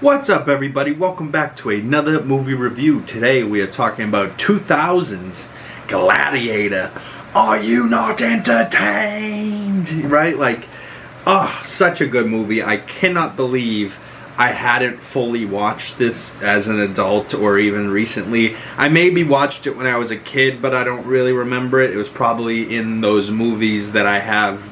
What's up, everybody? Welcome back to another movie review. Today we are talking about 2000's Gladiator. Are you not entertained? Right? Like, oh, such a good movie. I cannot believe I hadn't fully watched this as an adult or even recently. I maybe watched it when I was a kid, but I don't really remember it. It was probably in those movies that I have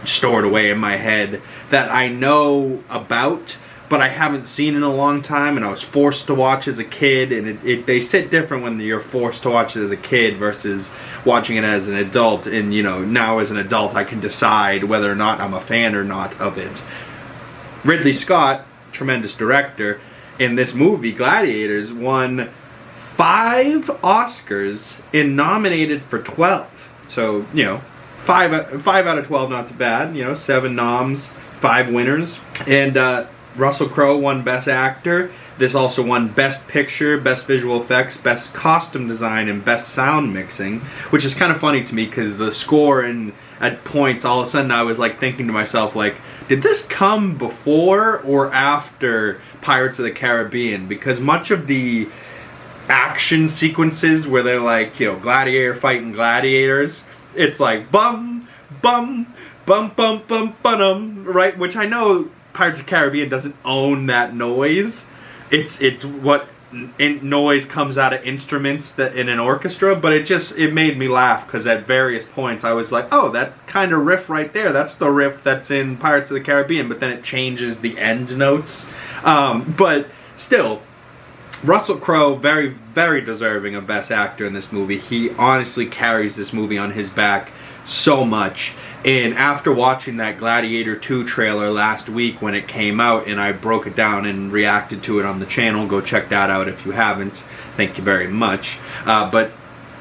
stored away in my head that I know about, but I haven't seen in a long time, and I was forced to watch as a kid, and they sit different when you're forced to watch it as a kid versus watching it as an adult. And you know, now as an adult I can decide whether or not I'm a fan or not of it. Ridley Scott, tremendous director, in this movie Gladiators won 5 Oscars and nominated for 12. So, you know, 5 out of 12, not too bad. You know, 7 noms, 5 winners. And Russell Crowe won Best Actor. This also won Best Picture, Best Visual Effects, Best Costume Design, and Best Sound Mixing, which is kind of funny to me because the score and at points, all of a sudden I was like thinking to myself, like, did this come before or after Pirates of the Caribbean? Because much of the action sequences where they're like, you know, gladiator fighting gladiators, it's like bum, bum, bum, bum, bum, bum, right? Which I know Pirates of the Caribbean doesn't own that noise. It's what noise comes out of instruments that in an orchestra, but it made me laugh because at various points I was like, oh, that kind of riff right there, that's the riff that's in Pirates of the Caribbean, but then it changes the end notes. But still, Russell Crowe, very, very deserving of Best Actor in this movie. He honestly carries this movie on his back so much. And after watching that Gladiator 2 trailer last week when it came out, and I broke it down and reacted to it on the channel, go check that out if you haven't. Thank you very much. But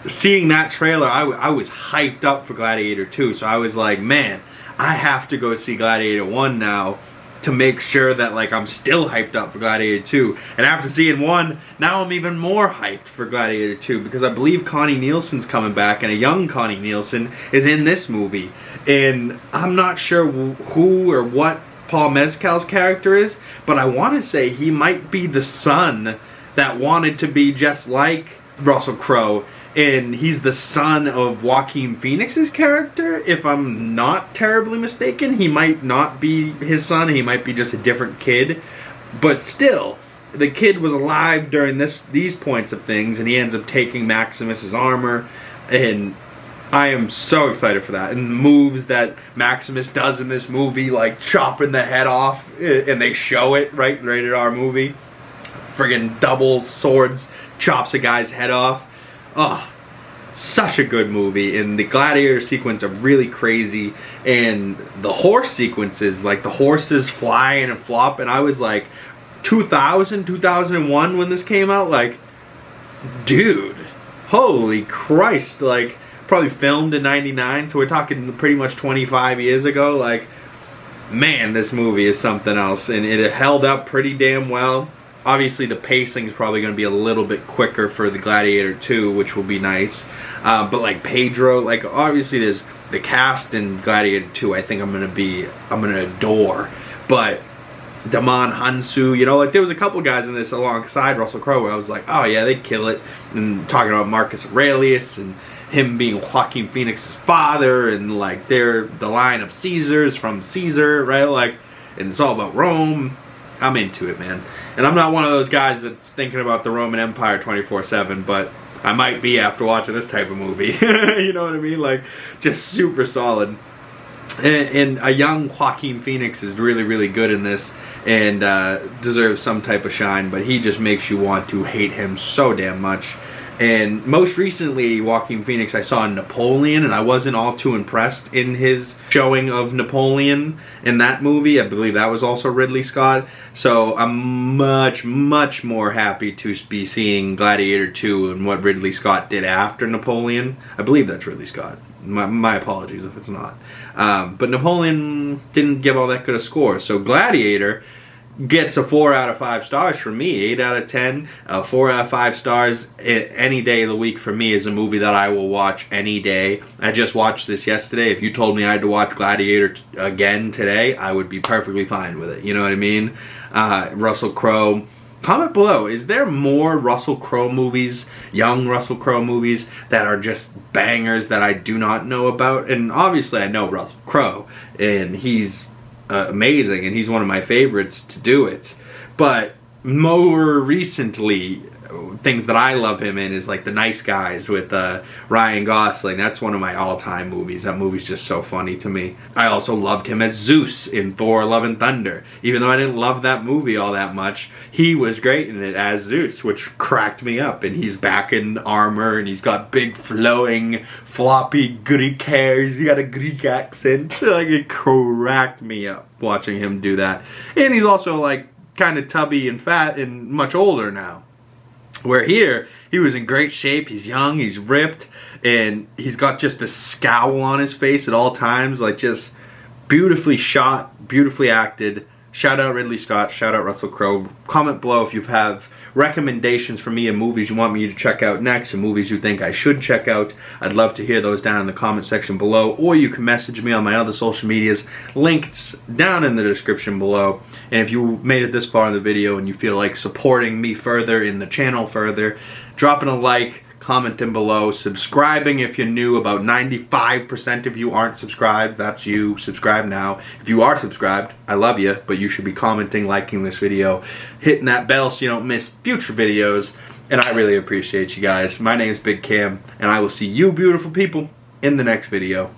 seeing that trailer, I was hyped up for Gladiator 2, so I was like, man, I have to go see Gladiator 1 now to make sure that, like, I'm still hyped up for Gladiator 2. And after seeing 1, now I'm even more hyped for Gladiator 2 because I believe Connie Nielsen's coming back, and a young Connie Nielsen is in this movie. And I'm not sure who or what Paul Mescal's character is, but I want to say he might be the son that wanted to be just like Russell Crowe. And he's the son of Joaquin Phoenix's character, if I'm not terribly mistaken. He might not be his son, he might be just a different kid. But still, the kid was alive during these points of things, and he ends up taking Maximus's armor, and I am so excited for that. And the moves that Maximus does in this movie, like chopping the head off, and they show it, right? Rated R movie. Friggin' double swords, chops a guy's head off. Oh, such a good movie, and the gladiator sequence are really crazy, and the horse sequences, like the horses flying and flopping. I was like, 2001 when this came out, like, dude, holy Christ, like, probably filmed in 99, so we're talking pretty much 25 years ago. Like, man, this movie is something else, and it held up pretty damn well. Obviously, the pacing is probably going to be a little bit quicker for the Gladiator 2, which will be nice. But like Pedro, like obviously there's the cast in Gladiator 2. I think I'm gonna adore. But Damon Hansu, you know, like there was a couple guys in this alongside Russell Crowe where I was like, oh yeah, they kill it. And talking about Marcus Aurelius and him being Joaquin Phoenix's father, and like they're the line of Caesars from Caesar, right? Like, and it's all about Rome. I'm into it, man. And I'm not one of those guys that's thinking about the Roman Empire 24/7, but I might be after watching this type of movie. You know what I mean? Like, just super solid. And a young Joaquin Phoenix is really, really good in this, and deserves some type of shine, but he just makes you want to hate him so damn much. And most recently, Joaquin Phoenix I saw in Napoleon, and I wasn't all too impressed in his showing of Napoleon in that movie. I believe that was also Ridley Scott. So I'm much, much more happy to be seeing Gladiator 2 and what Ridley Scott did after Napoleon. I believe that's Ridley Scott. My apologies if it's not. But Napoleon didn't give all that good a score. So Gladiator gets a 4 out of 5 stars from me, 8 out of 10, 4 out of 5 stars any day of the week for me is a movie that I will watch any day. I just watched this yesterday. If you told me I had to watch Gladiator again today, I would be perfectly fine with it. You know what I mean? Russell Crowe. Comment below, is there more Russell Crowe movies, young Russell Crowe movies, that are just bangers that I do not know about? And obviously I know Russell Crowe, and he's amazing, and he's one of my favorites to do it. But more recently, things that I love him in is like The Nice Guys with Ryan Gosling. That's one of my all-time movies. That movie's just so funny to me. I also loved him as Zeus in Thor: Love and Thunder. Even though I didn't love that movie all that much, he was great in it as Zeus, which cracked me up. And he's back in armor, and he's got big flowing floppy Greek hair. He's got a Greek accent. Like, it cracked me up watching him do that. And he's also like kind of tubby and fat and much older now. Where here, he was in great shape, he's young, he's ripped, and he's got just this scowl on his face at all times, like just beautifully shot, beautifully acted. Shout out Ridley Scott, shout out Russell Crowe. Comment below if you have recommendations for me of movies you want me to check out next, and movies you think I should check out. I'd love to hear those down in the comment section below, or you can message me on my other social medias, links down in the description below. And if you made it this far in the video and you feel like supporting me further in the channel further, dropping a like, commenting below, subscribing if you're new. About 95% of you aren't subscribed. That's you. Subscribe now. If you are subscribed, I love you, but you should be commenting, liking this video, hitting that bell so you don't miss future videos, and I really appreciate you guys. My name is Big Cam, and I will see you beautiful people in the next video.